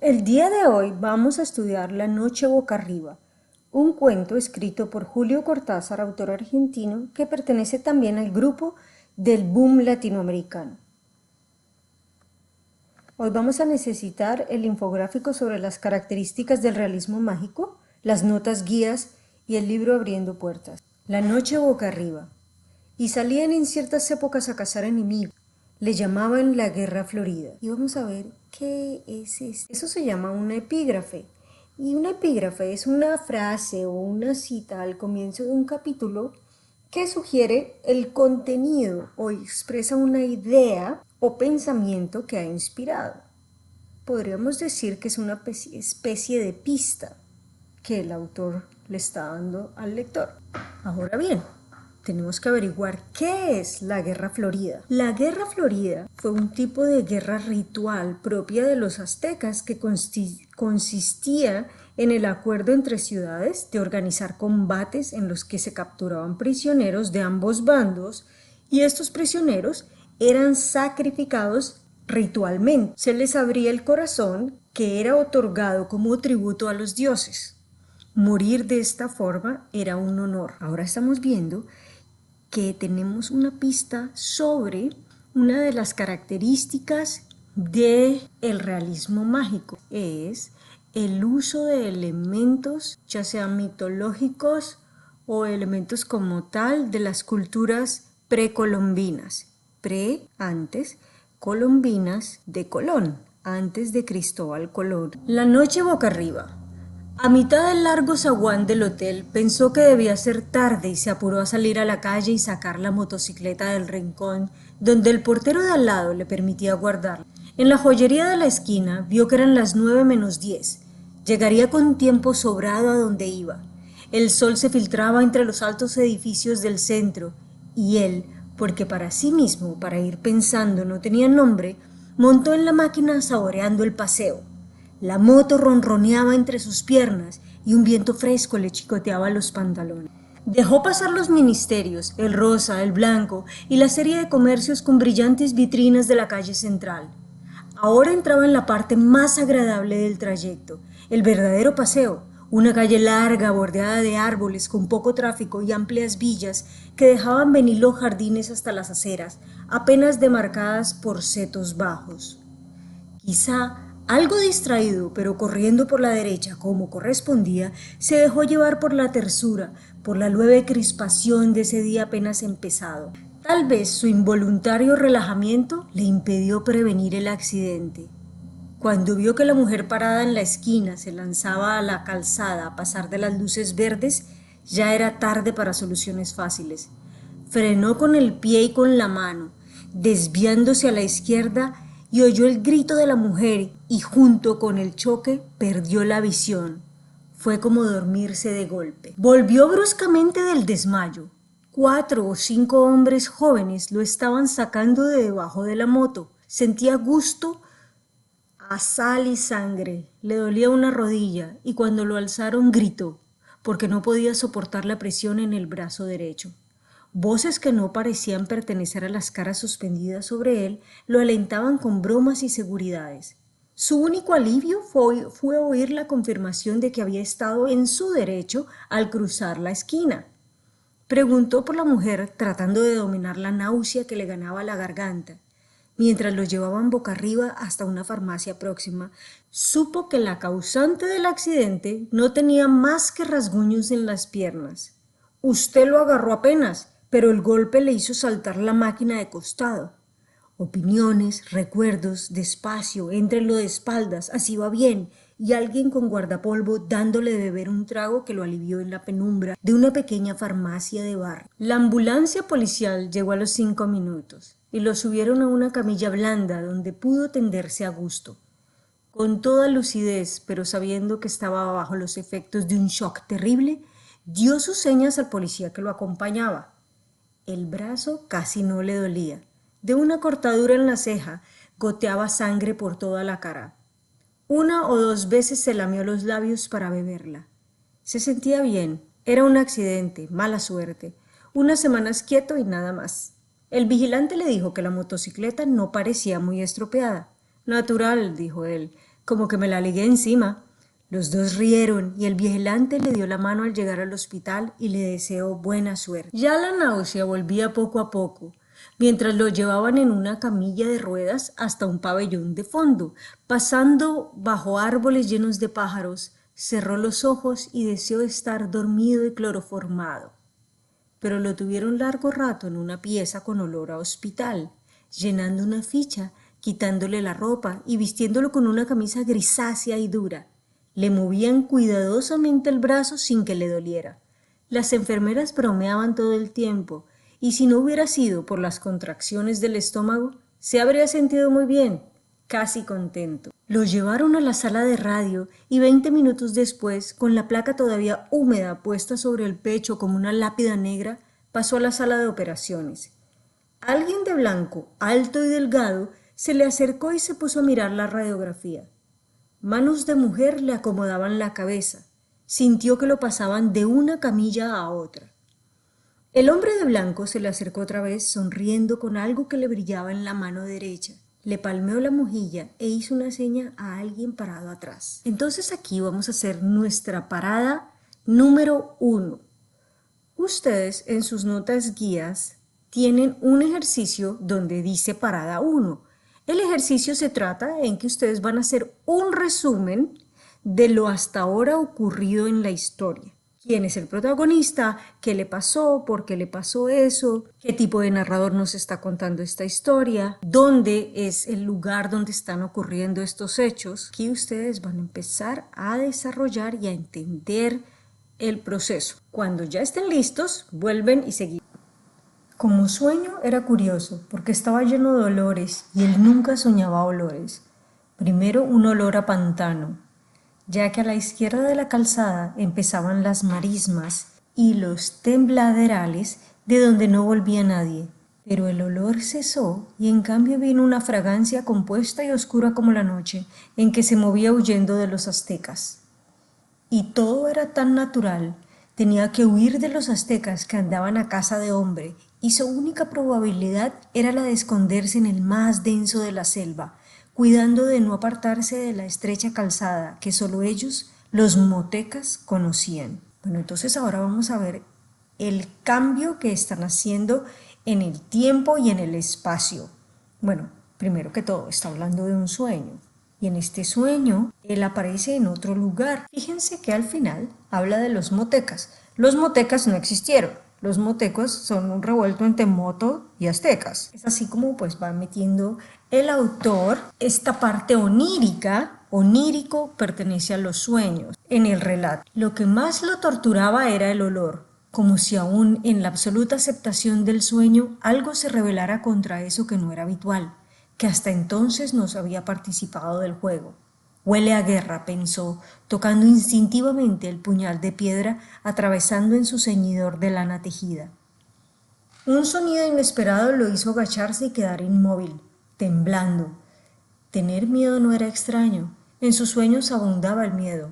El día de hoy vamos a estudiar La noche boca arriba, un cuento escrito por Julio Cortázar, autor argentino, que pertenece también al grupo del boom latinoamericano. Hoy vamos a necesitar el infográfico sobre las características del realismo mágico, las notas guías y el libro Abriendo Puertas. La noche boca arriba. Y salían en ciertas épocas a cazar enemigos. Le llamaban la guerra florida. Y vamos a ver qué es eso. Eso se llama una epígrafe. Y una epígrafe es una frase o una cita al comienzo de un capítulo que sugiere el contenido o expresa una idea o pensamiento que ha inspirado. Podríamos decir que es una especie de pista que el autor le está dando al lector. Ahora bien, tenemos que averiguar qué es la Guerra Florida. La Guerra Florida fue un tipo de guerra ritual propia de los aztecas que consistía en el acuerdo entre ciudades de organizar combates en los que se capturaban prisioneros de ambos bandos y estos prisioneros eran sacrificados ritualmente. Se les abría el corazón que era otorgado como tributo a los dioses. Morir de esta forma era un honor. Ahora estamos viendo que tenemos una pista sobre una de las características del realismo mágico. Es el uso de elementos, ya sean mitológicos o elementos como tal de las culturas precolombinas. Antes, colombinas de Colón, antes de Cristóbal Colón. La noche boca arriba. A mitad del largo zaguán del hotel pensó que debía ser tarde y se apuró a salir a la calle y sacar la motocicleta del rincón donde el portero de al lado le permitía guardarla. En la joyería de la esquina vio que eran las 9:10. Llegaría con tiempo sobrado a donde iba. El sol se filtraba entre los altos edificios del centro y él, porque para sí mismo, para ir pensando, no tenía nombre, montó en la máquina saboreando el paseo. La moto ronroneaba entre sus piernas y un viento fresco le chicoteaba los pantalones. Dejó pasar los ministerios, el rosa, el blanco y la serie de comercios con brillantes vitrinas de la calle central. Ahora entraba en la parte más agradable del trayecto, el verdadero paseo, una calle larga bordeada de árboles con poco tráfico y amplias villas que dejaban venir los jardines hasta las aceras, apenas demarcadas por setos bajos. Quizá algo distraído, pero corriendo por la derecha como correspondía, se dejó llevar por la tersura, por la leve crispación de ese día apenas empezado. Tal vez su involuntario relajamiento le impidió prevenir el accidente. Cuando vio que la mujer parada en la esquina se lanzaba a la calzada a pasar de las luces verdes, ya era tarde para soluciones fáciles. Frenó con el pie y con la mano, desviándose a la izquierda, y oyó el grito de la mujer y junto con el choque perdió la visión. Fue como dormirse de golpe. Volvió bruscamente del desmayo. 4 o 5 hombres jóvenes lo estaban sacando de debajo de la moto. Sentía gusto a sal y sangre. Le dolía una rodilla y cuando lo alzaron gritó, porque no podía soportar la presión en el brazo derecho. Voces que no parecían pertenecer a las caras suspendidas sobre él lo alentaban con bromas y seguridades. Su único alivio fue oír la confirmación de que había estado en su derecho al cruzar la esquina. Preguntó por la mujer tratando de dominar la náusea que le ganaba la garganta. Mientras lo llevaban boca arriba hasta una farmacia próxima, supo que la causante del accidente no tenía más que rasguños en las piernas. Usted lo agarró apenas, pero el golpe le hizo saltar la máquina de costado. Opiniones, recuerdos, despacio, éntrenlo de espaldas, así va bien, y alguien con guardapolvo dándole de beber un trago que lo alivió en la penumbra de una pequeña farmacia de barrio. La ambulancia policial llegó a los 5 minutos y lo subieron a una camilla blanda donde pudo tenderse a gusto. Con toda lucidez, pero sabiendo que estaba bajo los efectos de un shock terrible, dio sus señas al policía que lo acompañaba. El brazo casi no le dolía. De una cortadura en la ceja goteaba sangre por toda la cara. 1 o 2 veces se lamió los labios para beberla. Se sentía bien. Era un accidente, mala suerte. Unas semanas quieto y nada más. El vigilante le dijo que la motocicleta no parecía muy estropeada. Natural, dijo él. como que me la ligué encima. Los dos rieron y el vigelante le dio la mano al llegar al hospital y le deseó buena suerte. Ya la náusea volvía poco a poco, mientras lo llevaban en una camilla de ruedas hasta un pabellón de fondo. Pasando bajo árboles llenos de pájaros, cerró los ojos y deseó estar dormido y cloroformado. Pero lo tuvieron largo rato en una pieza con olor a hospital, llenando una ficha, quitándole la ropa y vistiéndolo con una camisa grisácea y dura. Le movían cuidadosamente el brazo sin que le doliera. Las enfermeras bromeaban todo el tiempo, y si no hubiera sido por las contracciones del estómago, se habría sentido muy bien, casi contento. Lo llevaron a la sala de radio y 20 minutos después, con la placa todavía húmeda puesta sobre el pecho como una lápida negra, pasó a la sala de operaciones. Alguien de blanco, alto y delgado, se le acercó y se puso a mirar la radiografía. Manos de mujer le acomodaban la cabeza. Sintió que lo pasaban de una camilla a otra. El hombre de blanco se le acercó otra vez, sonriendo con algo que le brillaba en la mano derecha. Le palmeó la mejilla e hizo una seña a alguien parado atrás. Entonces aquí vamos a hacer nuestra parada número 1. Ustedes en sus notas guías tienen un ejercicio donde dice parada 1. El ejercicio se trata en que ustedes van a hacer un resumen de lo hasta ahora ocurrido en la historia. ¿Quién es el protagonista? ¿Qué le pasó? ¿Por qué le pasó eso? ¿Qué tipo de narrador nos está contando esta historia? ¿Dónde es el lugar donde están ocurriendo estos hechos? Aquí ustedes van a empezar a desarrollar y a entender el proceso. Cuando ya estén listos, vuelven y seguimos. Como sueño era curioso, porque estaba lleno de olores y él nunca soñaba olores. Primero un olor a pantano, ya que a la izquierda de la calzada empezaban las marismas y los tembladerales de donde no volvía nadie. Pero el olor cesó y en cambio vino una fragancia compuesta y oscura como la noche, en que se movía huyendo de los aztecas. Y todo era tan natural. Tenía que huir de los aztecas que andaban a caza de hombre, y su única probabilidad era la de esconderse en el más denso de la selva, cuidando de no apartarse de la estrecha calzada que solo ellos, los motecas, conocían. Bueno, entonces ahora vamos a ver el cambio que están haciendo en el tiempo y en el espacio. Bueno, primero que todo, está hablando de un sueño. Y en este sueño, él aparece en otro lugar. Fíjense que al final habla de los motecas. Los motecas no existieron. Los motecos son un revuelto entre moto y aztecas. Es así como pues va metiendo el autor esta parte onírica. Onírico pertenece a los sueños en el relato. Lo que más lo torturaba era el olor, como si aún en la absoluta aceptación del sueño algo se rebelara contra eso que no era habitual, que hasta entonces no había participado del juego. Huele a guerra, pensó, tocando instintivamente el puñal de piedra atravesando en su ceñidor de lana tejida. Un sonido inesperado lo hizo agacharse y quedar inmóvil, temblando. Tener miedo no era extraño, en sus sueños abundaba el miedo.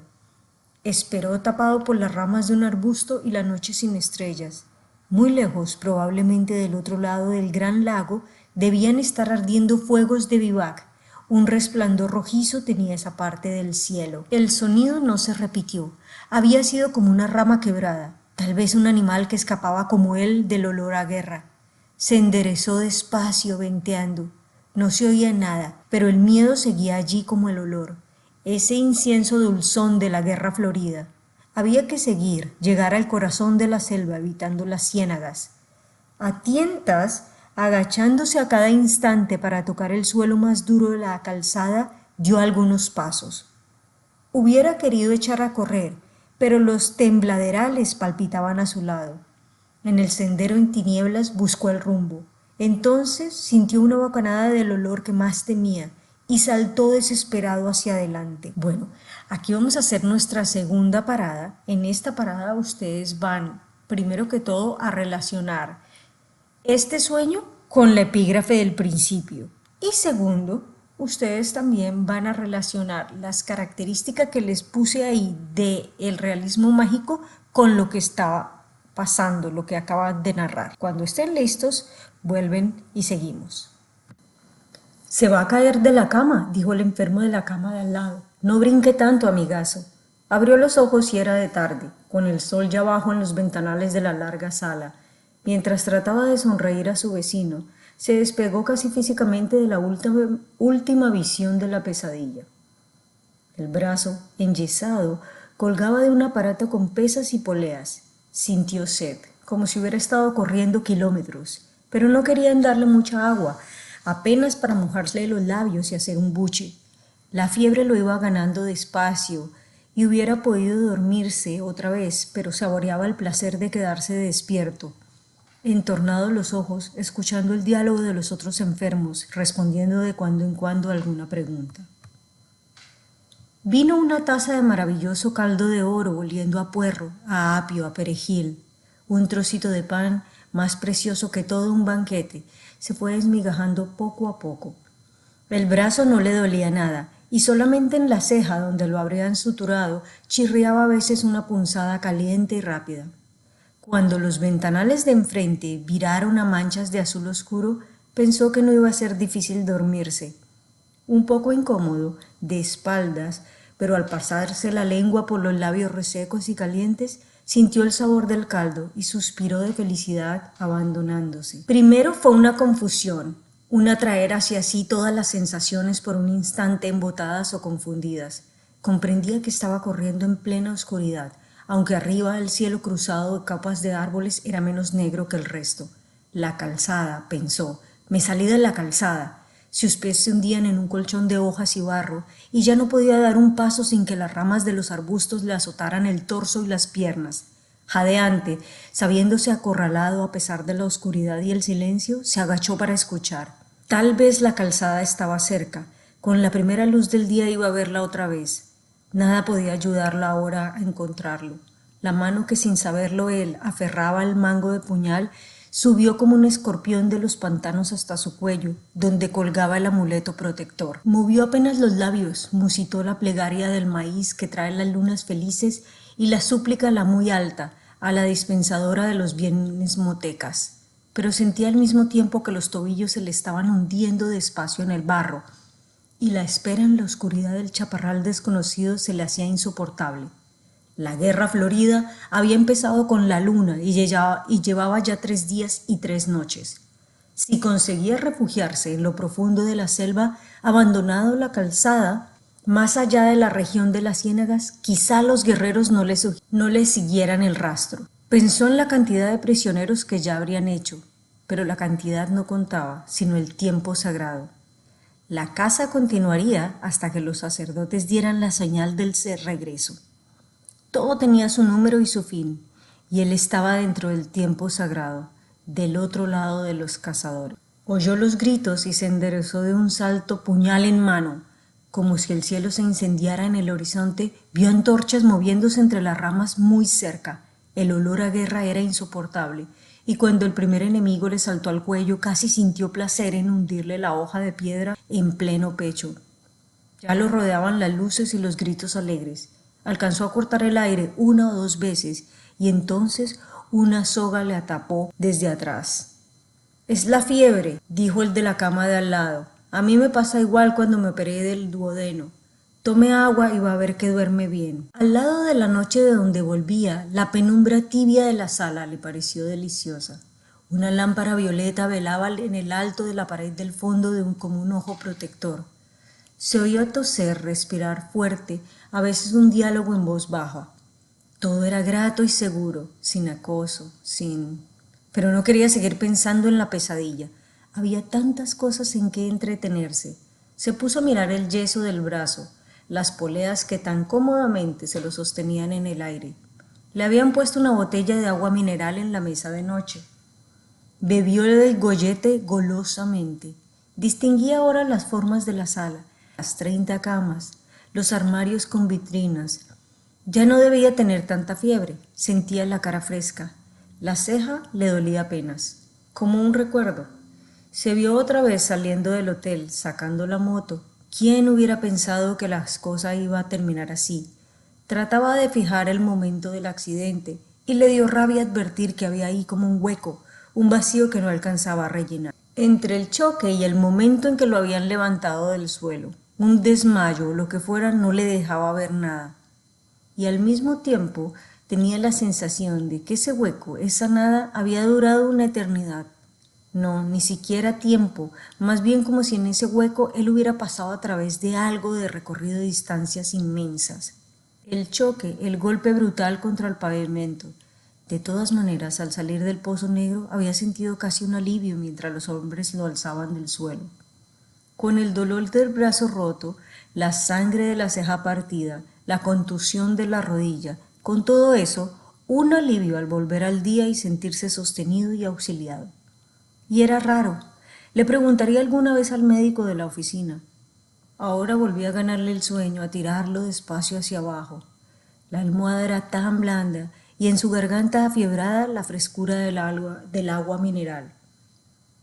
Esperó tapado por las ramas de un arbusto y la noche sin estrellas. Muy lejos, probablemente del otro lado del gran lago, debían estar ardiendo fuegos de vivac. Un resplandor rojizo tenía esa parte del cielo. El sonido no se repitió. Había sido como una rama quebrada, tal vez un animal que escapaba como él del olor a guerra. Se enderezó despacio, venteando. No se oía nada, pero el miedo seguía allí como el olor, ese incienso dulzón de la guerra florida. Había que seguir, llegar al corazón de la selva, evitando las ciénagas. A tientas, agachándose a cada instante para tocar el suelo más duro de la calzada, dio algunos pasos. Hubiera querido echar a correr, pero los tembladerales palpitaban a su lado. En el sendero en tinieblas buscó el rumbo. Entonces sintió una bocanada del olor que más temía y saltó desesperado hacia adelante. Bueno, aquí vamos a hacer nuestra segunda parada. En esta parada ustedes van, primero que todo, a relacionar este sueño con la epígrafe del principio. Y segundo, ustedes también van a relacionar las características que les puse ahí del realismo mágico con lo que estaba pasando, lo que acaban de narrar. Cuando estén listos, vuelven y seguimos. Se va a caer de la cama, dijo el enfermo de la cama de al lado. No brinque tanto, amigazo. Abrió los ojos y era de tarde, con el sol ya bajo en los ventanales de la larga sala. Mientras trataba de sonreír a su vecino, se despegó casi físicamente de la última visión de la pesadilla. El brazo, enyesado, colgaba de un aparato con pesas y poleas. Sintió sed, como si hubiera estado corriendo kilómetros, pero no querían darle mucha agua, apenas para mojarle los labios y hacer un buche. La fiebre lo iba ganando despacio y hubiera podido dormirse otra vez, pero saboreaba el placer de quedarse despierto, entornado los ojos, escuchando el diálogo de los otros enfermos, respondiendo de cuando en cuando a alguna pregunta. Vino una taza de maravilloso caldo de oro oliendo a puerro, a apio, a perejil. Un trocito de pan, más precioso que todo un banquete, se fue desmigajando poco a poco. El brazo no le dolía nada, y solamente en la ceja, donde lo habrían suturado, chirriaba a veces una punzada caliente y rápida. Cuando los ventanales de enfrente viraron a manchas de azul oscuro, pensó que no iba a ser difícil dormirse. Un poco incómodo, de espaldas, pero al pasarse la lengua por los labios resecos y calientes, sintió el sabor del caldo y suspiró de felicidad abandonándose. Primero fue una confusión, un atraer hacia sí todas las sensaciones por un instante embotadas o confundidas. Comprendía que estaba corriendo en plena oscuridad, aunque arriba el cielo cruzado de capas de árboles era menos negro que el resto. La calzada, pensó, me salí de la calzada. Sus pies se hundían en un colchón de hojas y barro, y ya no podía dar un paso sin que las ramas de los arbustos le azotaran el torso y las piernas. Jadeante, sabiéndose acorralado a pesar de la oscuridad y el silencio, se agachó para escuchar. Tal vez la calzada estaba cerca. Con la primera luz del día iba a verla otra vez. Nada podía ayudarla ahora a encontrarlo. La mano que sin saberlo él aferraba al mango de puñal subió como un escorpión de los pantanos hasta su cuello, donde colgaba el amuleto protector. Movió apenas los labios, musitó la plegaria del maíz que trae las lunas felices y la súplica a la muy alta, a la dispensadora de los bienes motecas. Pero sentía al mismo tiempo que los tobillos se le estaban hundiendo despacio en el barro, y la espera en la oscuridad del chaparral desconocido se le hacía insoportable. La guerra florida había empezado con la luna y llevaba ya 3 días y 3 noches. Si conseguía refugiarse en lo profundo de la selva, abandonado la calzada, más allá de la región de las ciénagas, quizá los guerreros no le siguieran el rastro. Pensó en la cantidad de prisioneros que ya habrían hecho, pero la cantidad no contaba, sino el tiempo sagrado. La caza continuaría hasta que los sacerdotes dieran la señal del regreso. Todo tenía su número y su fin, y él estaba dentro del tiempo sagrado, del otro lado de los cazadores. Oyó los gritos y se enderezó de un salto, puñal en mano. Como si el cielo se incendiara en el horizonte, vio antorchas moviéndose entre las ramas muy cerca. El olor a guerra era insoportable, y cuando el primer enemigo le saltó al cuello, casi sintió placer en hundirle la hoja de piedra en pleno pecho. Ya lo rodeaban las luces y los gritos alegres. Alcanzó a cortar el aire 1 o 2 veces y entonces una soga le atapó desde atrás. «Es la fiebre», dijo el de la cama de al lado. «A mí me pasa igual cuando me operé del duodeno. Tome agua y va a ver que duerme bien». Al lado de la noche de donde volvía, la penumbra tibia de la sala le pareció deliciosa. Una lámpara violeta velaba en el alto de la pared del fondo como un ojo protector. Se oyó toser, respirar fuerte, a veces un diálogo en voz baja. Todo era grato y seguro, sin acoso, Pero no quería seguir pensando en la pesadilla. Había tantas cosas en que entretenerse. Se puso a mirar el yeso del brazo, las poleas que tan cómodamente se lo sostenían en el aire. Le habían puesto una botella de agua mineral en la mesa de noche. Bebió del gollete golosamente. Distinguía ahora las formas de la sala, las 30 camas, los armarios con vitrinas. Ya no debía tener tanta fiebre, sentía la cara fresca. La ceja le dolía apenas, como un recuerdo. Se vio otra vez saliendo del hotel, sacando la moto. ¿Quién hubiera pensado que las cosas iban a terminar así? Trataba de fijar el momento del accidente y le dio rabia advertir que había ahí como un hueco, un vacío que no alcanzaba a rellenar. Entre el choque y el momento en que lo habían levantado del suelo, un desmayo o lo que fuera no le dejaba ver nada. Y al mismo tiempo tenía la sensación de que ese hueco, esa nada, había durado una eternidad. No, ni siquiera tiempo, más bien como si en ese hueco él hubiera pasado a través de algo de recorrido de distancias inmensas. El choque, el golpe brutal contra el pavimento. De todas maneras, al salir del pozo negro, había sentido casi un alivio mientras los hombres lo alzaban del suelo. Con el dolor del brazo roto, la sangre de la ceja partida, la contusión de la rodilla, con todo eso, un alivio al volver al día y sentirse sostenido y auxiliado. Y era raro. Le preguntaría alguna vez al médico de la oficina. Ahora volví a ganarle el sueño, a tirarlo despacio hacia abajo. La almohada era tan blanda y en su garganta afiebrada la frescura del agua mineral.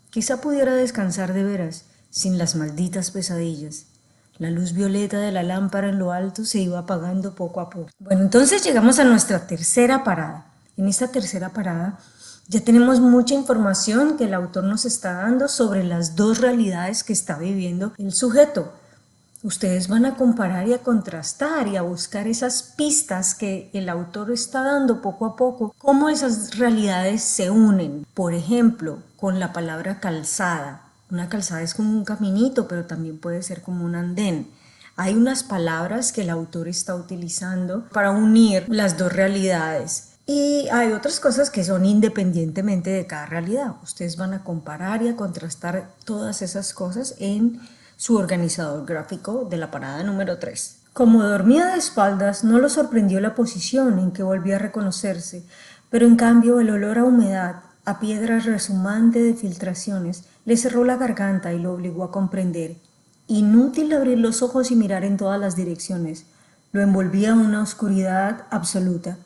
Quizá pudiera descansar de veras, sin las malditas pesadillas. La luz violeta de la lámpara en lo alto se iba apagando poco a poco. Bueno, entonces llegamos a nuestra tercera parada. En esta tercera parada ya tenemos mucha información que el autor nos está dando sobre las dos realidades que está viviendo el sujeto. Ustedes van a comparar y a contrastar y a buscar esas pistas que el autor está dando poco a poco, cómo esas realidades se unen. Por ejemplo, con la palabra calzada. Una calzada es como un caminito, pero también puede ser como un andén. Hay unas palabras que el autor está utilizando para unir las dos realidades. Y hay otras cosas que son independientemente de cada realidad. Ustedes van a comparar y a contrastar todas esas cosas en su organizador gráfico de la parada número 3. Como dormía de espaldas, no lo sorprendió la posición en que volvía a reconocerse, pero en cambio el olor a humedad, a piedra resumante de filtraciones, le cerró la garganta y lo obligó a comprender. Inútil abrir los ojos y mirar en todas las direcciones. Lo envolvía una oscuridad absoluta.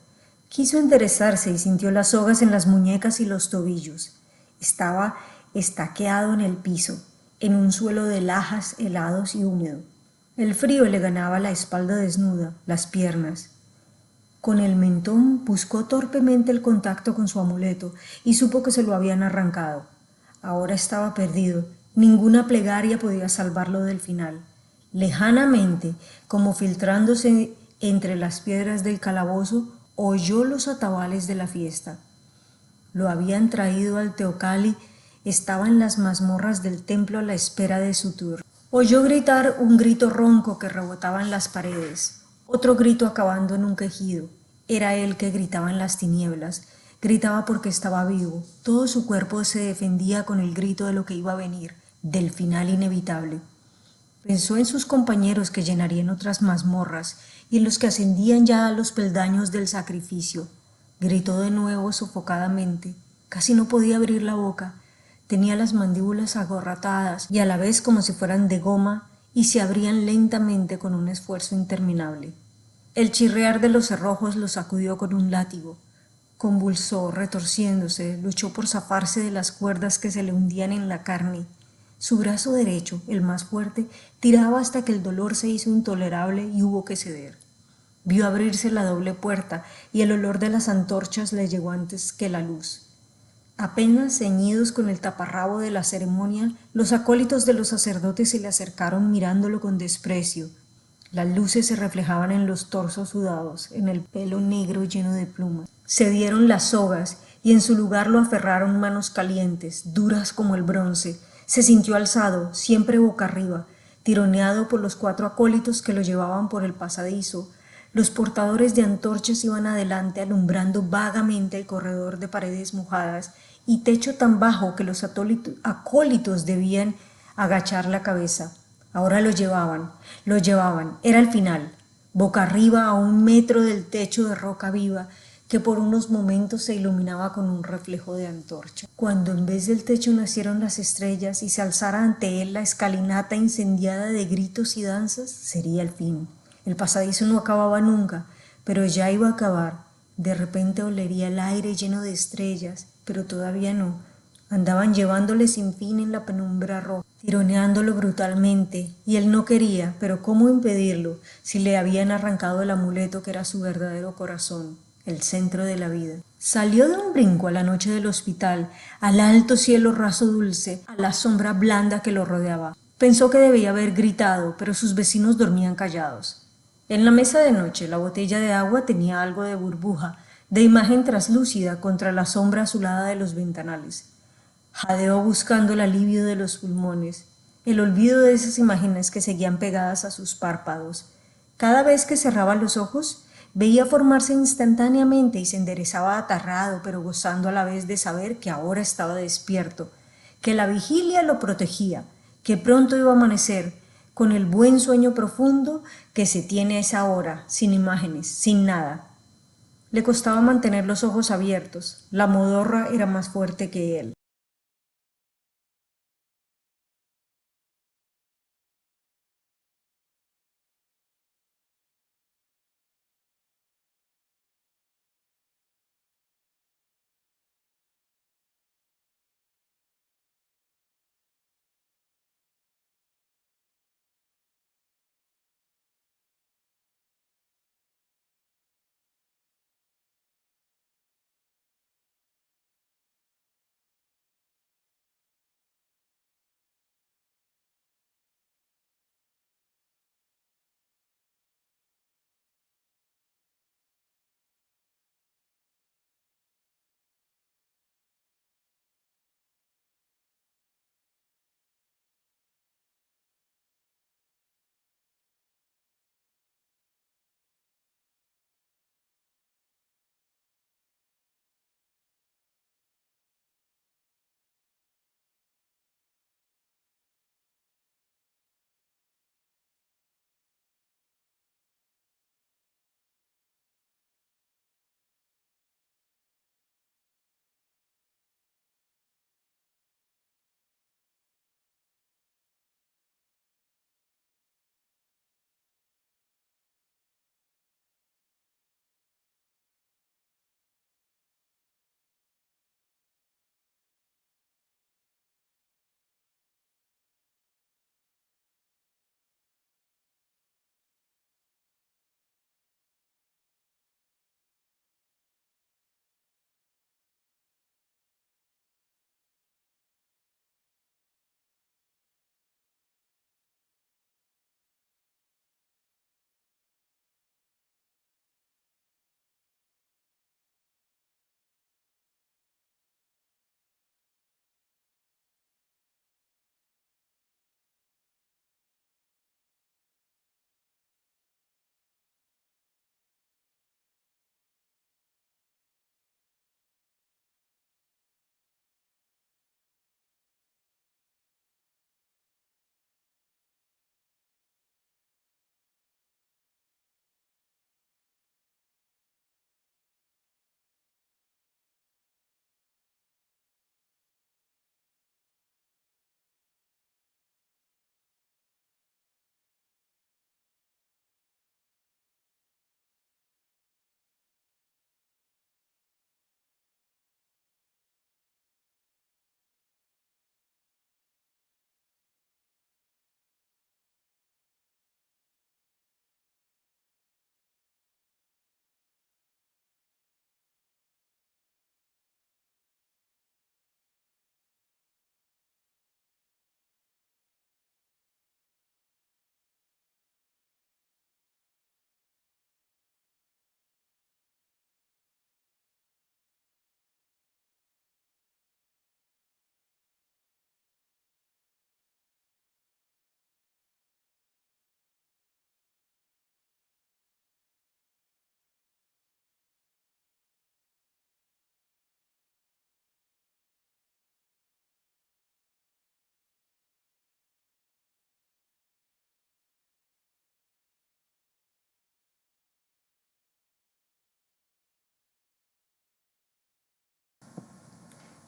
Quiso enderezarse y sintió las sogas en las muñecas y los tobillos. Estaba estaqueado en el piso, en un suelo de lajas helados y húmedo. El frío le ganaba la espalda desnuda, las piernas. Con el mentón buscó torpemente el contacto con su amuleto y supo que se lo habían arrancado. Ahora estaba perdido. Ninguna plegaria podía salvarlo del final. Lejanamente, como filtrándose entre las piedras del calabozo, oyó los atabales de la fiesta. Lo habían traído al teocalli, estaba en las mazmorras del templo a la espera de su turno. Oyó gritar un grito ronco que rebotaba en las paredes, otro grito acabando en un quejido. Era él que gritaba en las tinieblas, gritaba porque estaba vivo. Todo su cuerpo se defendía con el grito de lo que iba a venir, del final inevitable. Pensó en sus compañeros que llenarían otras mazmorras y en los que ascendían ya a los peldaños del sacrificio. Gritó de nuevo sofocadamente. Casi no podía abrir la boca. Tenía las mandíbulas agorratadas y a la vez como si fueran de goma y se abrían lentamente con un esfuerzo interminable. El chirriar de los cerrojos lo sacudió con un látigo. Convulsó, retorciéndose, luchó por zafarse de las cuerdas que se le hundían en la carne. Su brazo derecho, el más fuerte, tiraba hasta que el dolor se hizo intolerable y hubo que ceder. Vio abrirse la doble puerta y el olor de las antorchas le llegó antes que la luz. Apenas ceñidos con el taparrabo de la ceremonia, los acólitos de los sacerdotes se le acercaron mirándolo con desprecio. Las luces se reflejaban en los torsos sudados, en el pelo negro lleno de plumas. Se dieron las sogas y en su lugar lo aferraron manos calientes, duras como el bronce. Se sintió alzado, siempre boca arriba, tironeado por los 4 acólitos que lo llevaban por el pasadizo. Los portadores de antorchas iban adelante alumbrando vagamente el corredor de paredes mojadas y techo tan bajo que los acólitos debían agachar la cabeza. Ahora lo llevaban, era el final, boca arriba a 1 metro del techo de roca viva que por unos momentos se iluminaba con un reflejo de antorcha. Cuando en vez del techo nacieron las estrellas y se alzara ante él la escalinata incendiada de gritos y danzas, sería el fin. El pasadizo no acababa nunca, pero ya iba a acabar. De repente olería el aire lleno de estrellas, pero todavía no. Andaban llevándole sin fin en la penumbra roja, tironeándolo brutalmente, y él no quería, pero ¿cómo impedirlo si le habían arrancado el amuleto que era su verdadero corazón, el centro de la vida? Salió de un brinco a la noche del hospital, al alto cielo raso dulce, a la sombra blanda que lo rodeaba. Pensó que debía haber gritado, pero sus vecinos dormían callados. En la mesa de noche la botella de agua tenía algo de burbuja, de imagen traslúcida contra la sombra azulada de los ventanales. Jadeó buscando el alivio de los pulmones, el olvido de esas imágenes que seguían pegadas a sus párpados. Cada vez que cerraba los ojos, veía formarse instantáneamente y se enderezaba aterrado, pero gozando a la vez de saber que ahora estaba despierto, que la vigilia lo protegía, que pronto iba a amanecer, con el buen sueño profundo que se tiene a esa hora, sin imágenes, sin nada. Le costaba mantener los ojos abiertos, la modorra era más fuerte que él.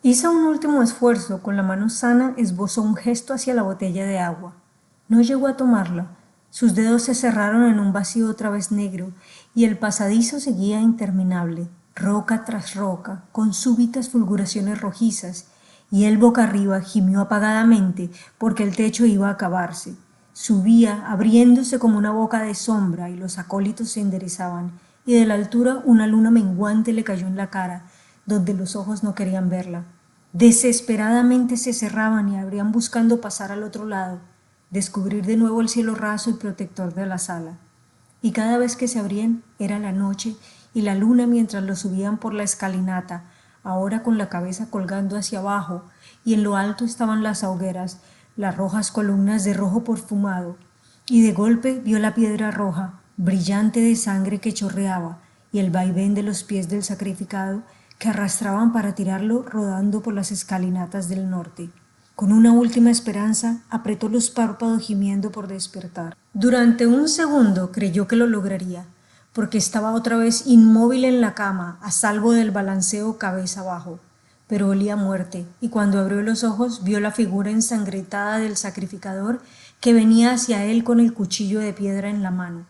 Hizo un último esfuerzo, con la mano sana esbozó un gesto hacia la botella de agua. No llegó a tomarla. Sus dedos se cerraron en un vacío otra vez negro, y el pasadizo seguía interminable, roca tras roca, con súbitas fulguraciones rojizas, y él boca arriba gimió apagadamente porque el techo iba a acabarse. Subía, abriéndose como una boca de sombra, y los acólitos se enderezaban, y de la altura una luna menguante le cayó en la cara, donde los ojos no querían verla. Desesperadamente se cerraban y abrían buscando pasar al otro lado, descubrir de nuevo el cielo raso y protector de la sala. Y cada vez que se abrían era la noche y la luna mientras lo subían por la escalinata, ahora con la cabeza colgando hacia abajo, y en lo alto estaban las hogueras, las rojas columnas de rojo perfumado, y de golpe vio la piedra roja, brillante de sangre que chorreaba, y el vaivén de los pies del sacrificado que arrastraban para tirarlo rodando por las escalinatas del norte. Con una última esperanza, apretó los párpados gimiendo por despertar. Durante un segundo creyó que lo lograría, porque estaba otra vez inmóvil en la cama, a salvo del balanceo cabeza abajo. Pero olía a muerte, y cuando abrió los ojos vio la figura ensangrentada del sacrificador que venía hacia él con el cuchillo de piedra en la mano.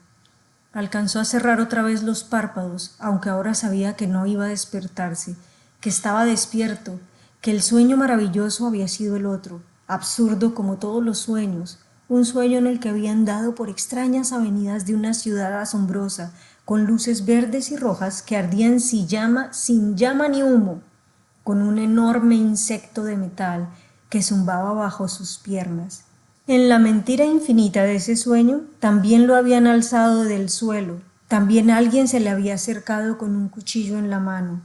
Alcanzó a cerrar otra vez los párpados, aunque ahora sabía que no iba a despertarse, que estaba despierto, que el sueño maravilloso había sido el otro, absurdo como todos los sueños, un sueño en el que habían dado por extrañas avenidas de una ciudad asombrosa, con luces verdes y rojas que ardían sin llama ni humo, con un enorme insecto de metal que zumbaba bajo sus piernas. En la mentira infinita de ese sueño también lo habían alzado del suelo, también alguien se le había acercado con un cuchillo en la mano,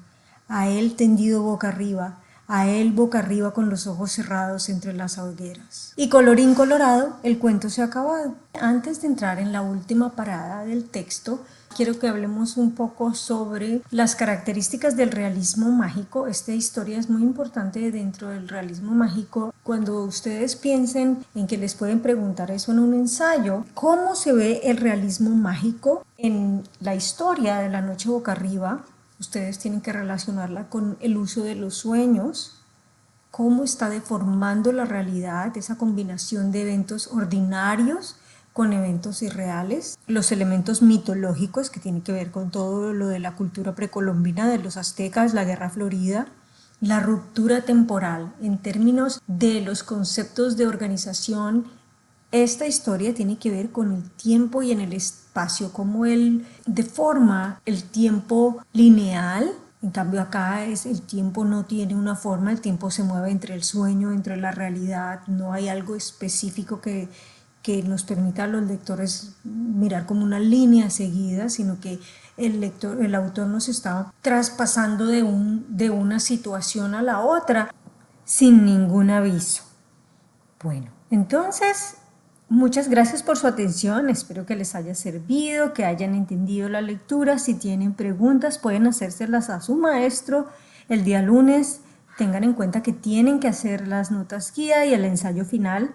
a él tendido boca arriba, a él boca arriba con los ojos cerrados entre las hogueras. Y colorín colorado, el cuento se ha acabado. Antes de entrar en la última parada del texto, quiero que hablemos un poco sobre las características del realismo mágico. Esta historia es muy importante dentro del realismo mágico. Cuando ustedes piensen en que les pueden preguntar eso en un ensayo, ¿cómo se ve el realismo mágico en la historia de La Noche Boca Arriba? Ustedes tienen que relacionarla con el uso de los sueños, cómo está deformando la realidad, esa combinación de eventos ordinarios con eventos irreales, los elementos mitológicos que tienen que ver con todo lo de la cultura precolombina de los aztecas, la guerra florida, la ruptura temporal en términos de los conceptos de organización. Esta historia tiene que ver con el tiempo y en el espacio, cómo él deforma el tiempo lineal. En cambio acá el tiempo no tiene una forma, el tiempo se mueve entre el sueño, entre la realidad, no hay algo específico que nos permita a los lectores mirar como una línea seguida, sino que el autor nos está traspasando de una situación a la otra sin ningún aviso. Bueno, entonces, muchas gracias por su atención, espero que les haya servido, que hayan entendido la lectura. Si tienen preguntas pueden hacérselas a su maestro el día lunes. Tengan en cuenta que tienen que hacer las notas guía y el ensayo final